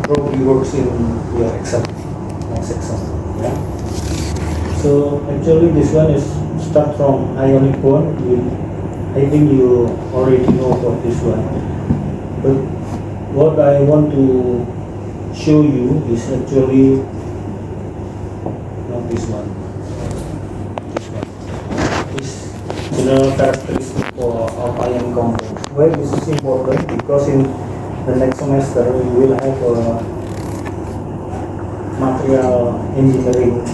probably works in your exam, next exam. Yeah. So actually this one is start from ionic bond. I think you already know about this one. But what I want to show you is actually not this one. This one. This general characteristic of ionic compounds. Why this is important? Because in the next semester we will have a material engineering.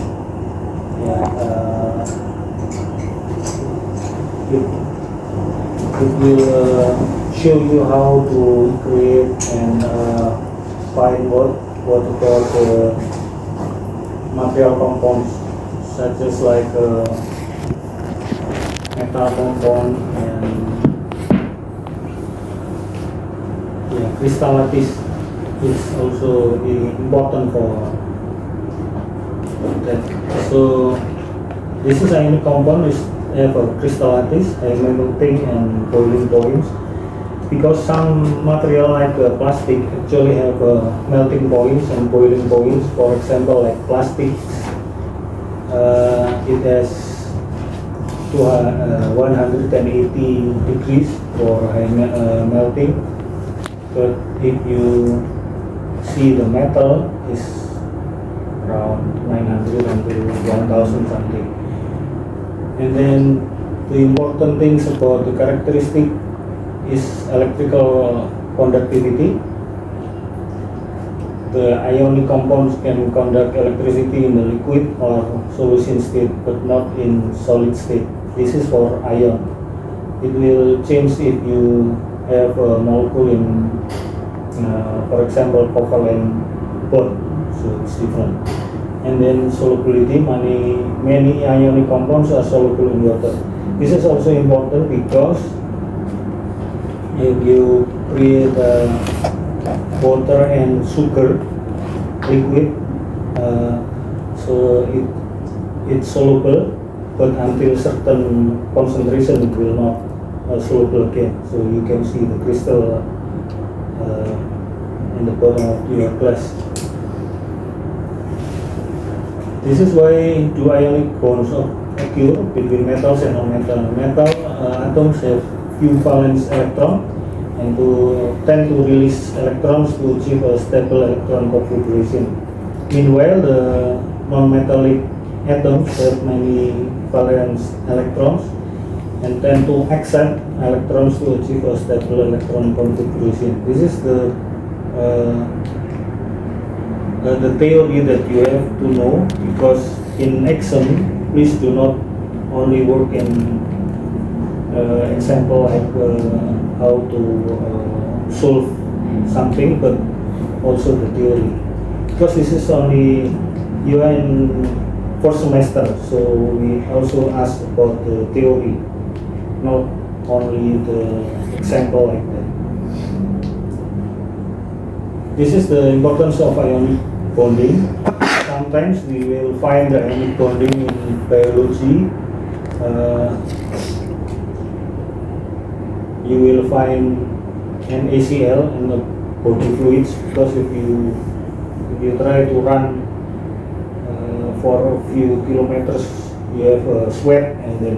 It will show you how to create and find what to call the material compounds, such as like metal compound and crystal lattice is also important for that. So this is ionic compound is have a crystal lattice, a melting and boiling points. Because some material like plastic actually have melting points and boiling points. For example, like plastic, it has 180 degrees for melting. But if you see the metal is around 900 until 1000 something. And then the important things about the characteristic is electrical conductivity. The ionic compounds can conduct electricity in the liquid or solution state, but not in solid state. This is for ion. It will change if you have a molecule in, for example, covalent bond. So it's different. And then solubility, many ionic compounds are soluble in water. This is also important because if you create water and sugar liquid, so it's soluble, but until certain concentration it will not soluble again. So you can see the crystal in the bottom of your glass. This is why do ionic bonds occur between metals and non-metal. Metal atoms have few valence electron and tend to release electrons to achieve a stable electron configuration. Meanwhile, the non-metallic atoms have many valence electrons and tend to accept electrons to achieve a stable electron configuration. This is the theory that you have to know, because in exam, please do not only work in example like how to solve something, but also the theory. Because this is only, you are in first semester, so we also ask about the theory, not only the example like that. This is the importance of ionic bonding. Sometimes we will find the ionic bonding in biology. You will find NaCl in the body fluids, because if you try to run for a few kilometers, you have sweat and then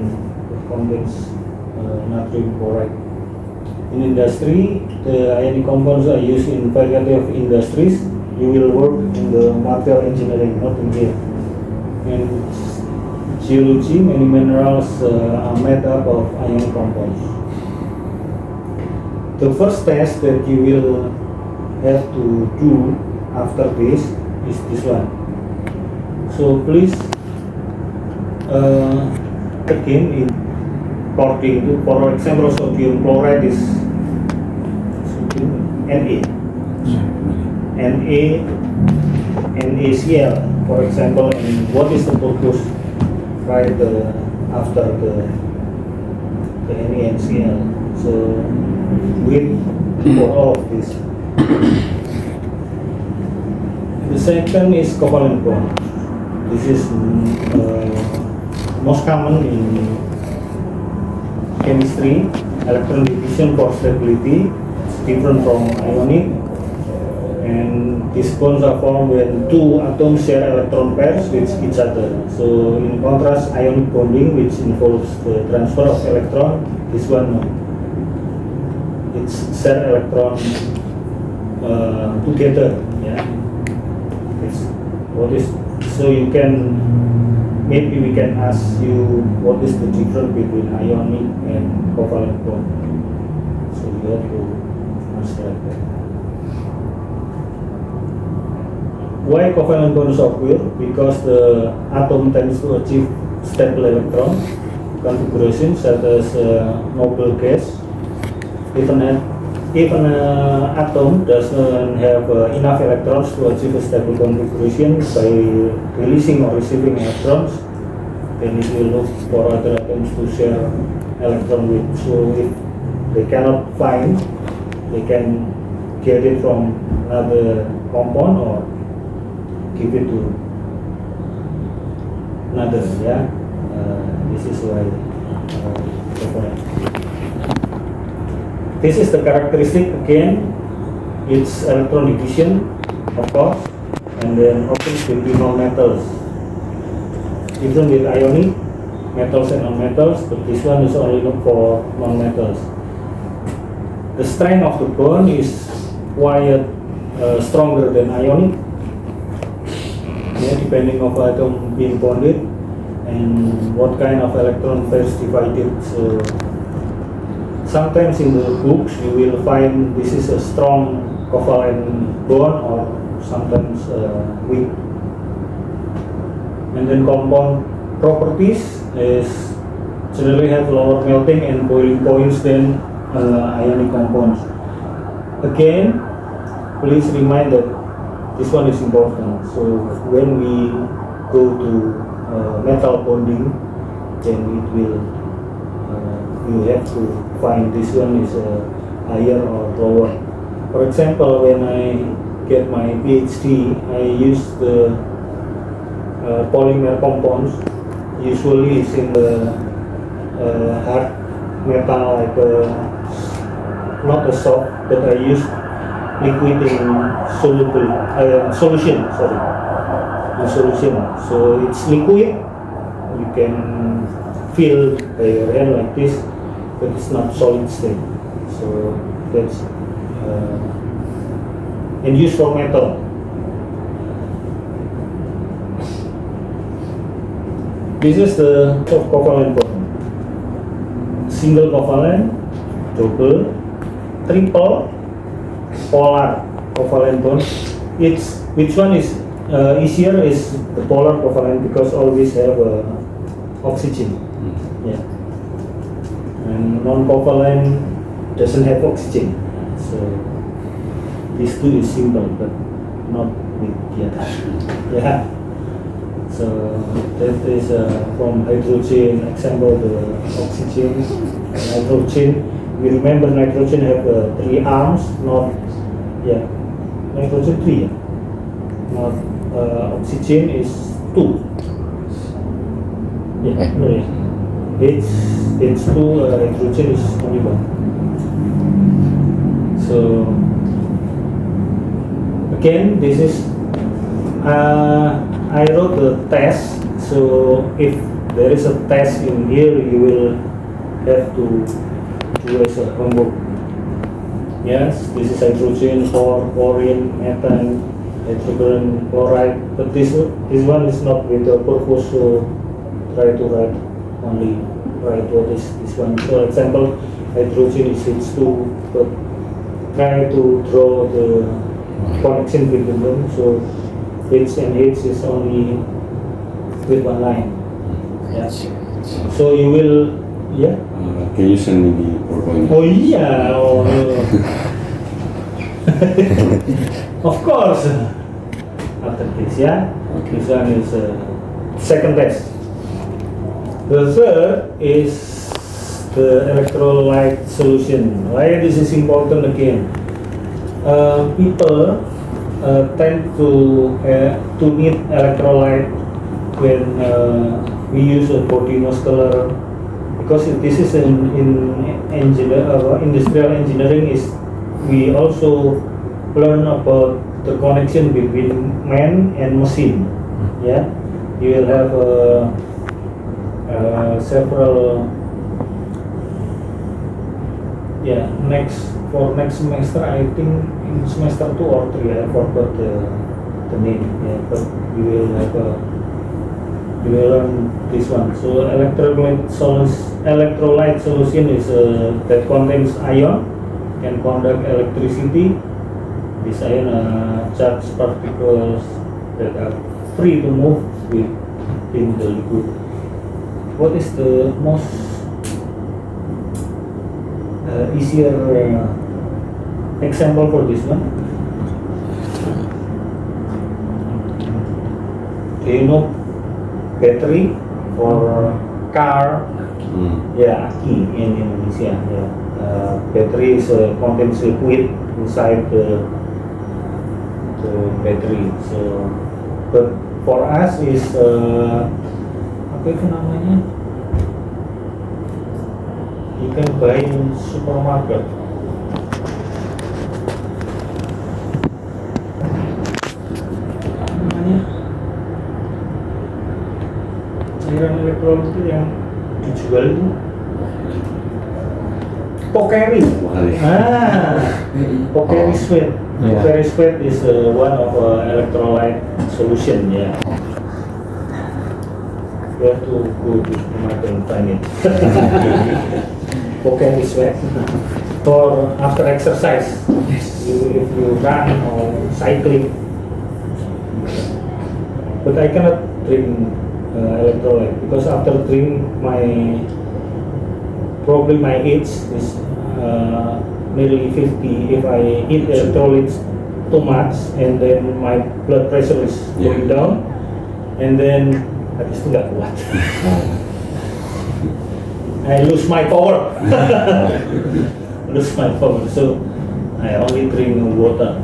it contains natrium chloride. In industry, the ionic compounds are used in variety of industries. You will work in the material engineering, not in here. In geology, many minerals are made up of ionic compounds. The first test that you will have to do after this is this one. So please again in according, for example, sodium chloride is NaCl, for example, and what is the purpose right after the NaCl? So with for all of this. The second is covalent bond. This is most common in chemistry. Electron division for stability. It's different from ionic. And these bonds are formed when two atoms share electron pairs with each other. So in contrast, ionic bonding, which involves the transfer of electron, this one no. It's share electron together. Yeah. So you can, maybe we can ask you what is the difference between ionic and covalent bond. So you have to answer that. Why covalent bonds occur? Because the atom tends to achieve stable electron configuration such as noble gas. Even an atom doesn't have enough electrons to achieve a stable configuration by releasing or receiving electrons, then it will look for other atoms to share electron with. So if they cannot find, they can get it from another compound or give it to another. Yeah, this is why covalent. This is the characteristic again. It's electron division, of course, and then occurs between non-metals. Even with ionic metals and non-metals, but this one is only for non-metals. The strength of the bond is quite stronger than ionic. Yeah, depending on atom being bonded and what kind of electron pairs divided. So sometimes in the books you will find this is a strong covalent bond or sometimes weak. And then compound properties is generally have lower melting and boiling points than ionic compounds. Again, please remind that this one is important. So when we go to metal bonding, then it will you have to find this one is higher or lower. For example, when I get my PhD, I use the polymer compounds. Usually it's in the hard metal, like not a soft, but I use liquid in solution. In solution. So it's liquid. You can feel by your hand like this, but it's not solid state. So that's and used for metal. This is the covalent bond. Single covalent, double, triple, polar covalent bond. It's which one is easier is the polar covalent because always have oxygen. Yeah. And non-covalent doesn't have oxygen. So these two is simple, but not with the other. Yeah. So that is from hydrogen. Example, the oxygen, nitrogen. We remember nitrogen have 3 arms, not nitrogen 3. Yeah. Not oxygen is 2. Yeah, no, yeah. It's 2. Hydrogen is only 1. So again, this is I wrote the test. So if there is a test in here, you will have to do as a homework. Yes, this is hydrogen, chlorine, methane, hydrogen chloride. But this one is not with the purpose. So try to write only what is this one. For example, hydrogen is H2, but try to draw the connection between them. So H and H is only with one line. Yeah. So you will, yeah. Can you send me the PowerPoint? Oh yeah. Oh, no. Of course. After this, yeah. Okay. This one is second test. The third is the electrolyte solution. Why this is important again? People tend to need electrolyte when we use a body muscular, because this is in industrial engineering. Is we also learn about the connection between man and machine. Yeah, you will have several. Yeah, next semester, I think in semester 2 or 3, I forgot the name. Yeah, but you will have you will learn this one. So electrolyte solution is that contains ion, can conduct electricity. These ion charged particles that are free to move within the liquid. What is the most easier example for this one? Do you know battery for car? Yeah, aki in Indonesia. Yeah. Battery is contains liquid inside the battery. So, but for us is apa itu namanya? You can buy in supermarket. Apa namanya? Cairan elektrolit itu yang dijual itu Pocari. Pocari Sweat. Yeah. Pocari Sweat is one of electrolyte solution. Yeah. You have to go to the market and find it. Pocari Sweat for after exercise. If you run or cycling. But I cannot drink electrolyte because after drink probably my age is nearly 50. If I eat electrolytes too much and then my blood pressure is going down, and then habis itu nggak kuat. I lose my power. So I only drink water.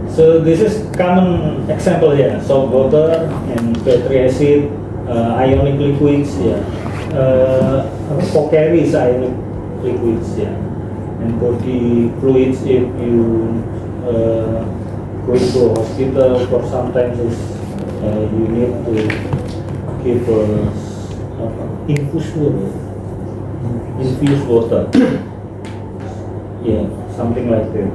So this is common example here. Salt water and battery acid, ionic liquids. Yeah. Pocari is ionic liquids, yeah, and body fluids. If you go to hospital for sometimes you need to give infused water, yeah, something like that.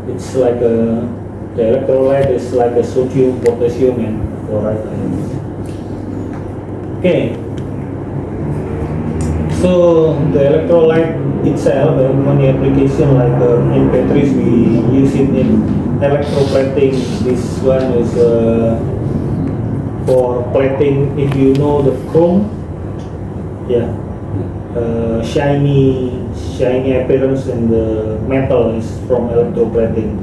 It's like the electrolyte is like a sodium, potassium, and chloride. Okay. So the electrolyte itself, many application like in batteries, we use it in electroplating. This one is for plating. If you know the chrome, yeah, shiny appearance in the metal is from electroplating.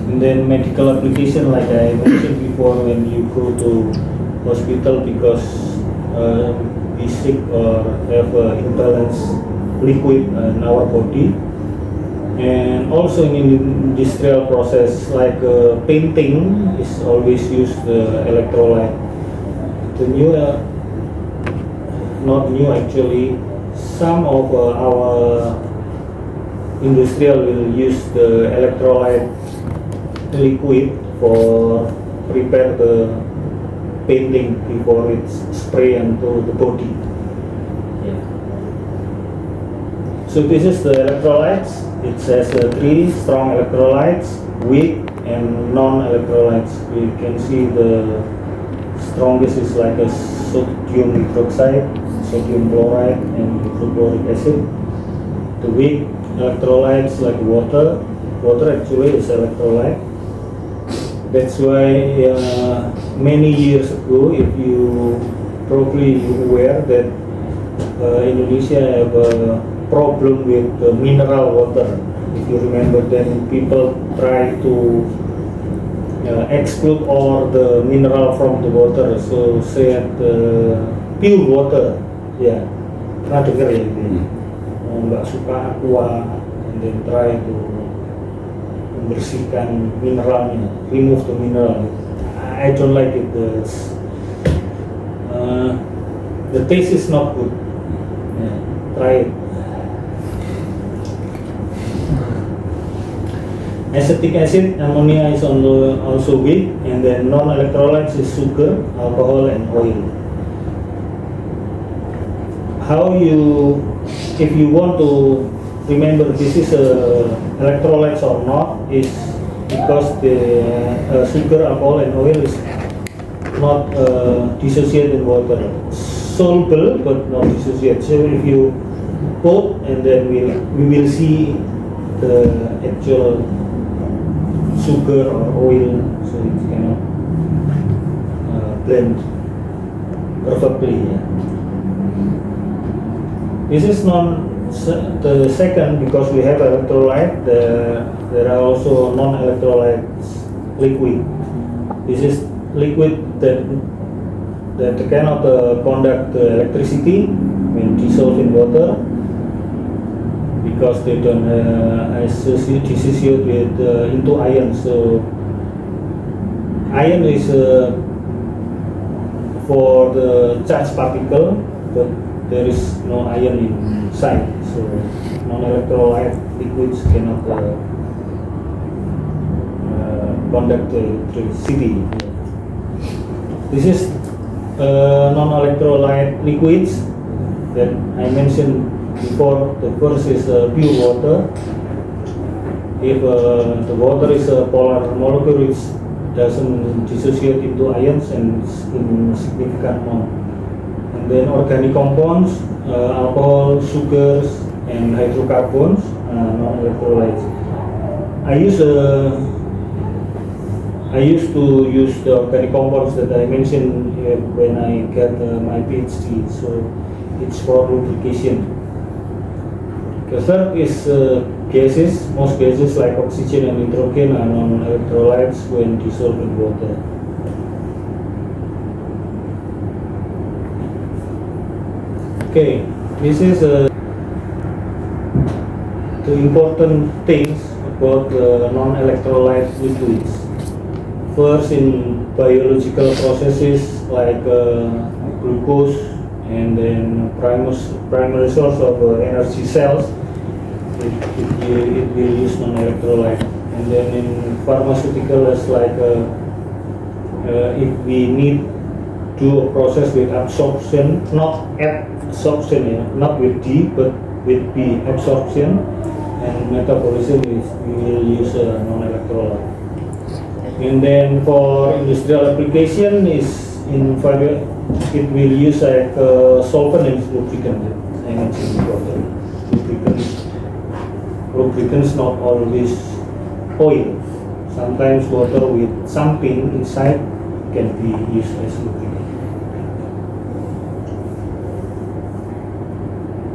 And then medical application, like I mentioned before, when you go to hospital because we sick or have imbalanced liquid in our body, and also in industrial process like painting is always use the electrolyte. The new, not new actually, some of our industrial will use the electrolyte liquid for prepare the painting before it's spray into the body. Yeah. So this is the electrolytes. It says 3 strong electrolytes, weak and non-electrolytes. You can see the strongest is like a sodium hydroxide, sodium chloride, and hydrochloric acid. The weak electrolytes like water. Water actually is electrolyte. That's why many years ago, if you probably aware that Indonesia have a problem with mineral water. If you remember, then people try to exclude all the mineral from the water. So say pure water, ya, pernah dengar ya? Nggak suka aqua, and then try to membersihkan mineralnya, remove the mineral. I don't like it. The taste is not good. Yeah, try it. Acetic acid, ammonia is also weak, and then non-electrolytes is sugar, alcohol, and oil. If you want to remember this is electrolytes or not, is because the sugar, alcohol, and oil is not dissociated in water. Soluble but not dissociated. So if you put, and then we will see the actual sugar or oil, so it cannot blend perfectly. Yeah. This is the second, because we have electrolyte. There are also non-electrolytes liquid. This is liquid that cannot conduct electricity when dissolved in water, because they don't dissociate with into iron. So iron is for the charged particle, but there is no iron inside. So non-electrolyte liquids cannot conduct electricity. This is non-electrolyte liquids that I mentioned before. The first is pure water. If the water is a polar molecule, which doesn't dissociate into ions and in significant amount. And then organic compounds, alcohol, sugars, and hydrocarbons, non-electrolytes. I used to use the organic compounds that I mentioned when I got my PhD. So it's for lubrication. The third is gases. Most gases like oxygen and nitrogen are non-electrolytes when dissolved in water. Okay, this is the important things about the non-electrolyte liquids. First, in biological processes like glucose, and then primary source of energy cells, it will use non-electrolyte. And then in pharmaceuticals, like if we need do a process with absorption, not absorption, not with D but with B, absorption, and metabolism, we will use non-electrolyte. And then for industrial application is it will use like solvent and lubricant. I mentioned before. Lubricants not always oil. Sometimes water with something inside can be used as lubricant.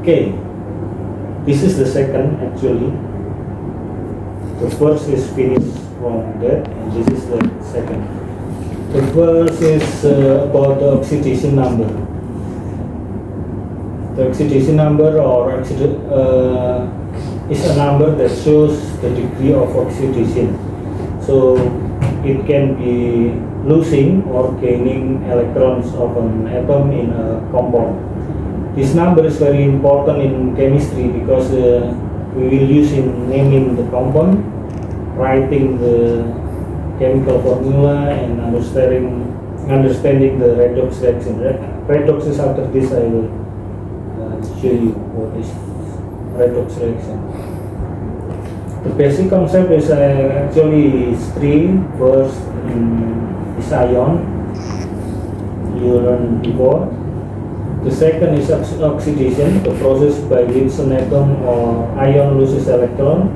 Okay, this is the second actually. The first is finished from that, and this is the second. The first is about the oxidation number. The oxidation number is a number that shows the degree of oxidation. So it can be losing or gaining electrons of an atom in a compound. This number is very important in chemistry because we will use in naming the compound, writing the chemical formula, and understanding the redox reaction. Redox is after this. I will show you what is redox reaction. The basic concept is actually three. First is ion, you learned before. The second is oxidation, the process by which an atom or ion loses electron.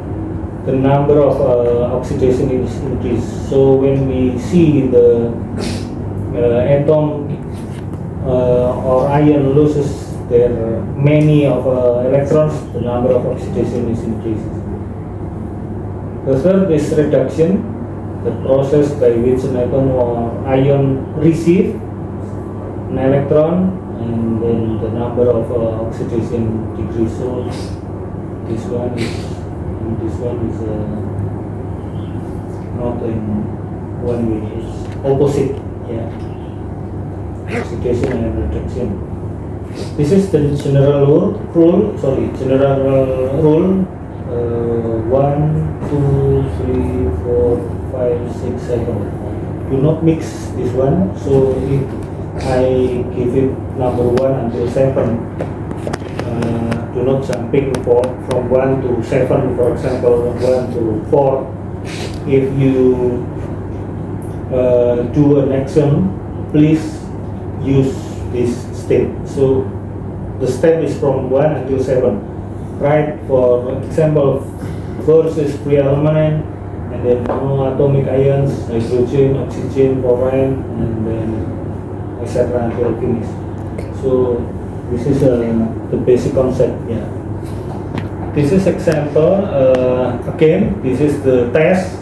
The number of oxidation is increased. So when we see the atom or ion loses their many of electrons, the number of oxidation is increased. The third is reduction, the process by which an atom or ion receive an electron, and then the number of oxidation decrease. So this one is not in one way, it's opposite. Yeah, oxidation and reduction. This is the general rule 1, 2, 3, 4, 5, 6, 7. Do not mix this one. So if I give it number 1 until 7, do not jumping from 1 to 7, for example, 1 to 4. If you do an action, please use this step. So the step is from 1 until 7. Right, for example, first is free element, and then atomic ions, hydrogen, oxygen, chlorine, and then etc. until finish. So this is the basic concept. Yeah. This is example. Again, this is the test.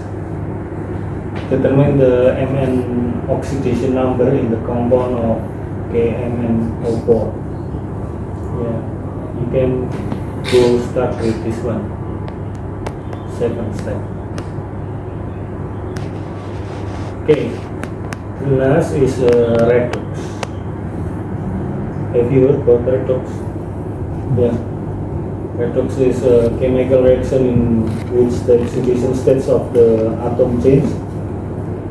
Determine the Mn oxidation number in the compound of KMnO4. Yeah, you can go start with this one. 7th step. Okay, the last is redox. Have you heard about redox? Yeah. Redox is a chemical reaction in which the oxidation states of the atom change.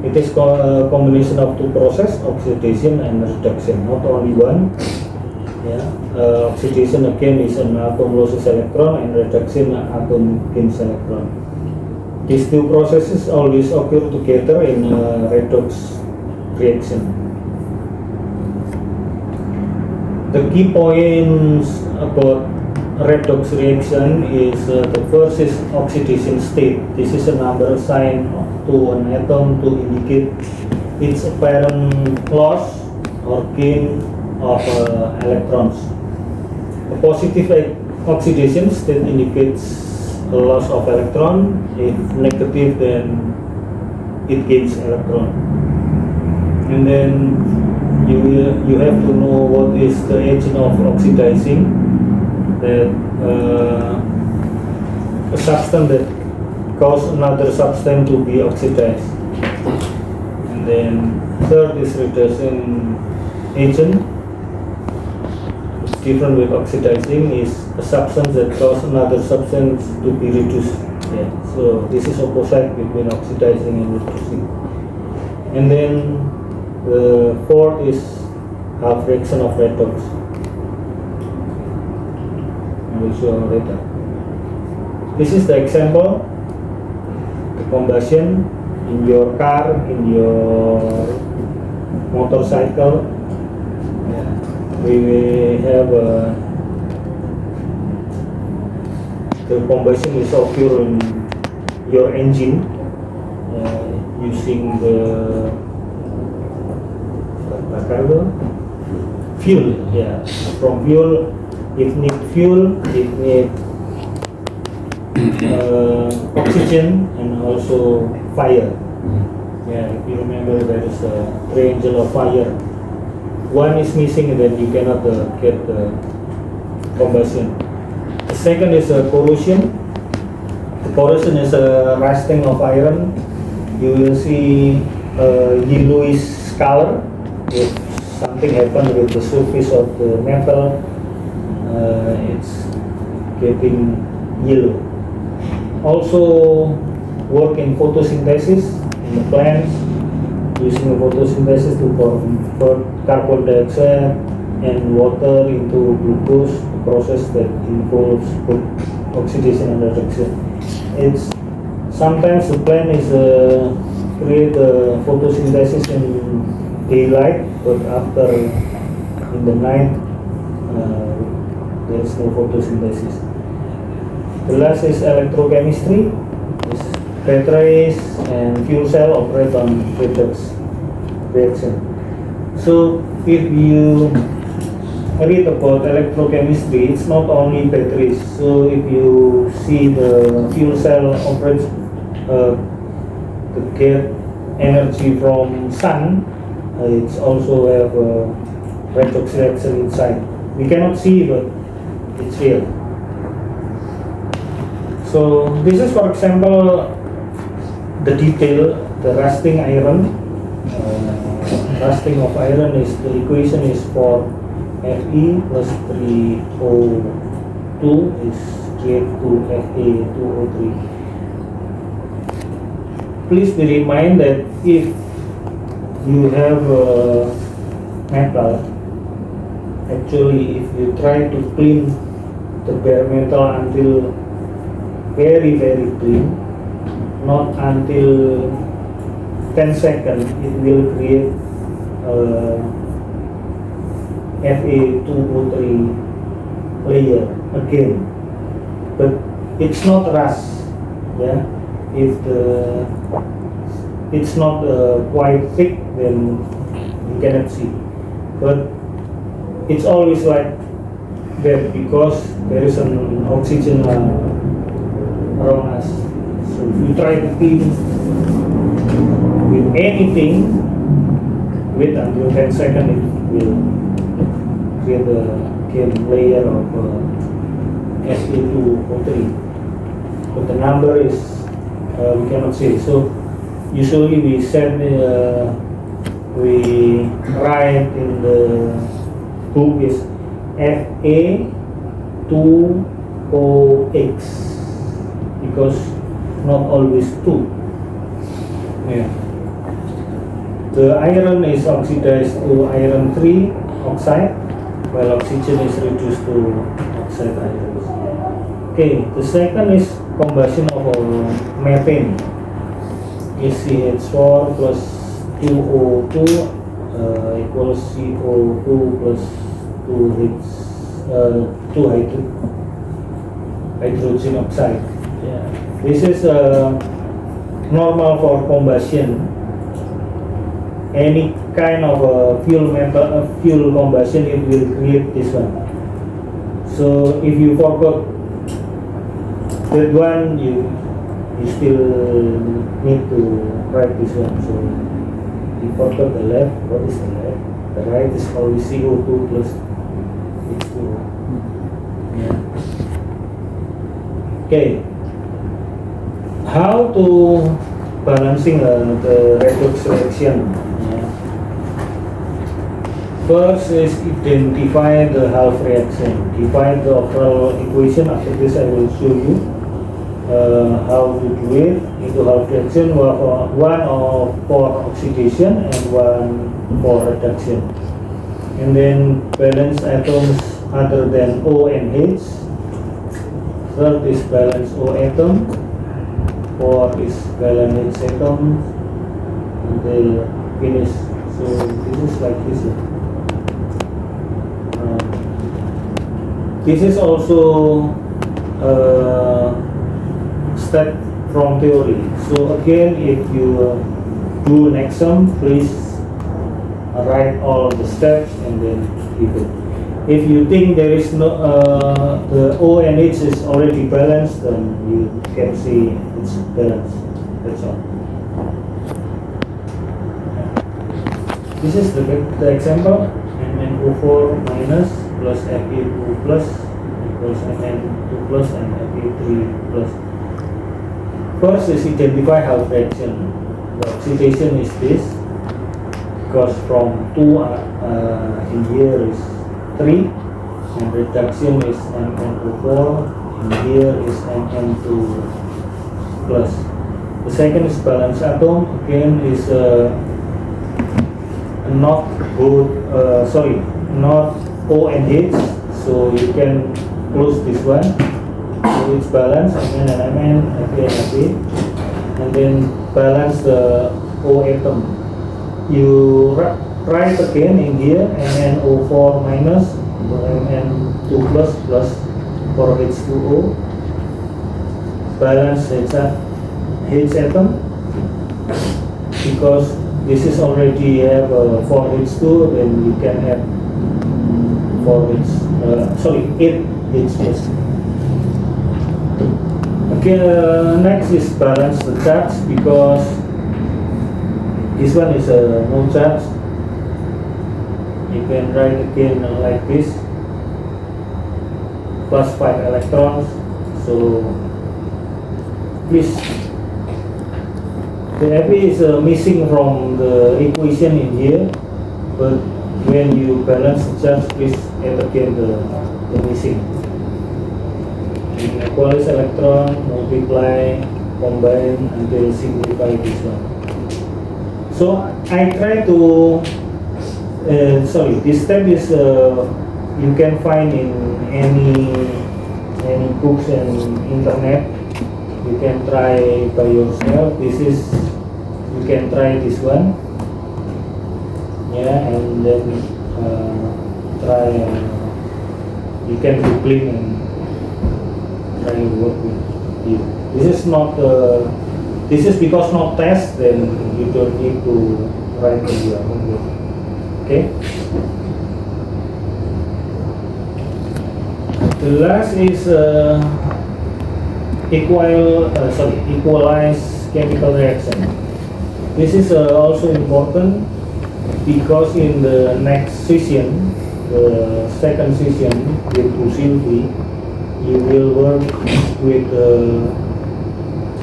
It is a combination of two processes, oxidation and reduction, not only one. Yeah. Oxidation again is an atom loses electron, and reduction atom gains electron. These two processes always occur together in a redox reaction. The key points about redox reaction is the first is oxidation state. This is a number assigned to an atom to indicate its apparent loss or gain of electrons. A positive oxidation state indicates a loss of electron. If negative, then it gains electron. And then you have to know what is the agent of oxidizing. That a substance that cause another substance to be oxidized. And then third is reducing agent. It's different with oxidizing, is a substance that cause another substance to be reduced. Yeah. So this is opposite between oxidizing and reducing. And then the fourth is half reaction of redox. I will show later. This is the example. The combustion in your car, in your motorcycle. Yeah. We have the combustion is occur in your engine using the fuel. Yeah, from fuel, it need fuel, it need oxygen, and also fire. Yeah, if you remember, there is a triangle of fire. One is missing, and then you cannot get the combustion. The second is corrosion. The corrosion is a rusting of iron. You will see yellowish color. If something happened with the surface of the metal, it's getting yellow. Also work in photosynthesis in the plants, using photosynthesis to convert carbon dioxide and water into glucose, a process that involves both oxidation and reduction. It's sometimes the plant is create photosynthesis in daylight, but after in the night there is no photosynthesis. The last is electrochemistry. This batteries and fuel cell operate on redox reaction. So if you read about electrochemistry, it's not only batteries. So if you see the fuel cell operates to get energy from sun, it's also have a redox reaction inside. We cannot see, but it's real. So this is, for example, the detail, the rusting iron. Rusting of iron is, the equation is for Fe plus 3O2 is Fe2O3. please be reminded that if you have metal, actually if you try to clean the bare metal until very clean, not until 10 seconds, it will create Fa2O3 layer again, but it's not rust. Yeah, if it's not quite thick, then you cannot see, but it's always like that because there is an oxygen around us. So if you try to clean with anything, wait until 10 seconds, it will create a layer of Fa2O3. But the number is we cannot see. So usually we set we write in the book is Fa2OX because not always 2. Yeah. The iron is oxidized to iron 3 oxide, while oxygen is reduced to oxide iron. Okay, the second is combustion of methane. CH4 plus 2O2 equals CO2 plus 2 hydrogen oxide. Yeah. This is normal for combustion. Any kind of fuel combustion, it will create this one. So if you forgot that one, you still need to write this one. So you forgot the left. What is the left? The right is always CO2 plus H2O. Yeah. Okay. How to balancing the redox reaction? Yeah. First is identify the half reaction. Define the overall equation. After this, I will show you how to do it. Into half reaction, one for oxidation and one for reduction. And then balance atoms other than O and H. Third is balance O atom. Fourth is balance H atom. And then finish. So this is like this. This is also step from theory. So again, if you do an exam, please write all the steps and then give it. If you think there is no the O and H is already balanced, then you can see it's balanced. That's all. This is the example. MnO4 minus plus Fe2 plus equals Mn2 plus and Fe3 plus. First is identify half reaction. The oxidation is this, because from 2 in here is 3, and reduction is MnO4, in here is Mn2 plus. The second is balance atom, again is not O and H, so you can close this one. So it's balance, Mn and Mn, Fe and Fe, and then balance the O atom. You write again in here MnO4 minus Mn2 plus plus for H2O, balance H atom, because this is already have 4H2, then you can add 8H plus. Okay, next is balance the charge, because this one is no charge. You can write again like this, plus 5 electrons. So please, the Fe is missing from the equation in here, but when you balance the charge, please add again the missing. Equalize electron, multiply combine until simplify this one. So I try to, this step is you can find in any books and internet. You can try by yourself. You can try this one, yeah, and then try. You can Googling and try to work with it. This is because not test, then you don't need to write in your homework. Okay. The last is equalize chemical reaction. This is also important because in the next session, the second session with Usilvi, you will work with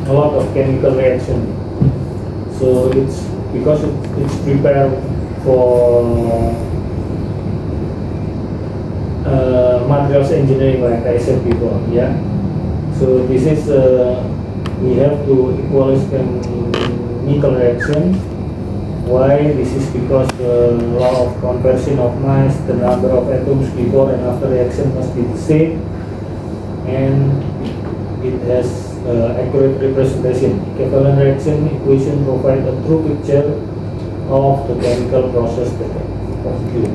a lot of chemical reaction. So it's because it's prepared for materials engineering, like I said before, yeah. So this is we have to equalize chemical reaction. Why? This is because the law of conversion of mass, the number of atoms before and after reaction must be the same, and it has accurate representation. Equivalent reaction equation provide a true picture of the chemical process that occurs.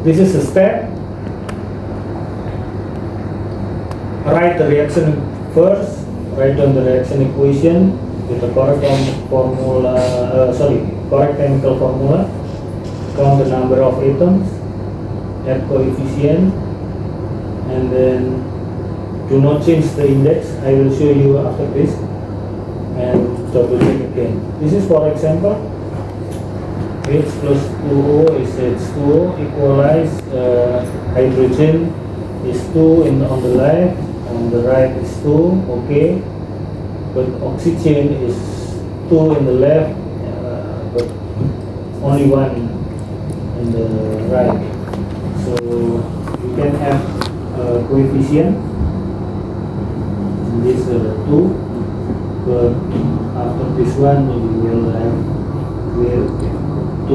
This is a step. Write the reaction first. Write down the reaction equation with the correct correct chemical formula. Count the number of atoms, add coefficient, and then do not change the index. I will show you after this, and double check again. This is, for example, H plus 2O is H2O, equalize hydrogen is 2 on the left, on the right is 2, okay, but oxygen is 2 in the left, but only 1 in the right. So you can have coefficient, this 2, but after this one you will have 2.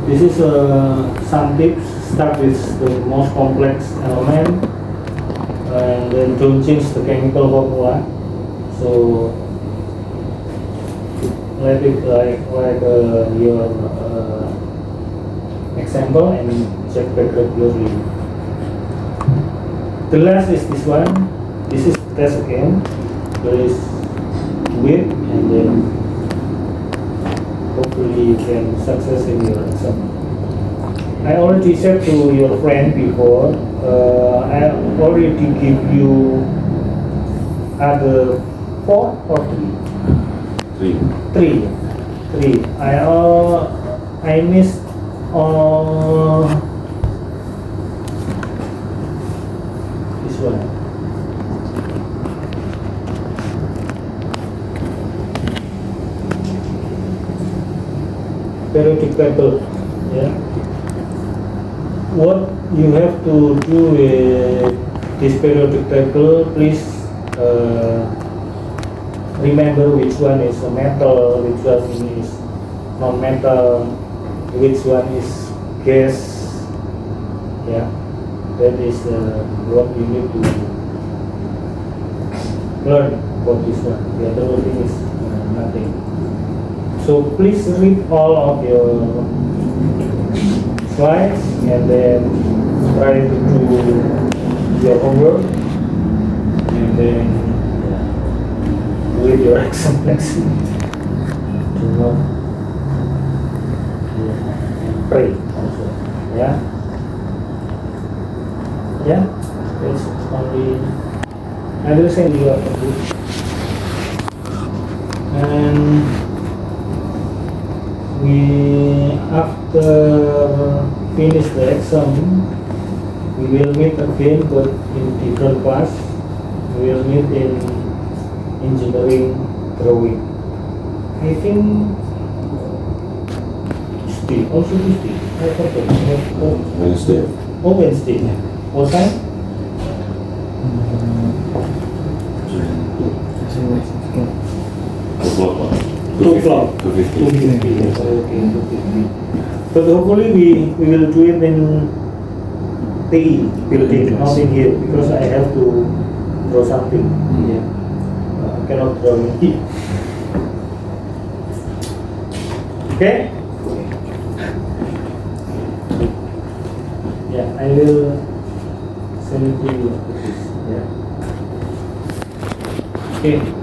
This is some tips. Start with the most complex element, and then don't change the chemical formula. So let it like your example, and check back regularly. The last is this one. This is test again. There is width, and then hopefully you can success in your exam. I already said to your friend before, I already give you other 4 or 3? 3. I missed this one. Periodic table, yeah. What you have to do with this periodic table, please remember which one is a metal, which one is non-metal, which one is gas, yeah. That is what you need to learn about this one. The other thing is nothing. So please read all of your slides and then try to do your homework, and then with your exam next week. Do not and pray also. Yeah. It's only I will send you a book. And we, after finish the exam, we will meet again, but in different class. We will meet in engineering drawing. I think Tuesday, also Tuesday. I forgot. Wednesday. Oh, Wednesday. What time? o'clock. 2:50. 2:50. Okay, 2:50. But hopefully we will do it in TE building, not in here, because I have to draw something. Yeah. I cannot draw in here. Okay? Yeah, I will send it to you. Yeah. Okay.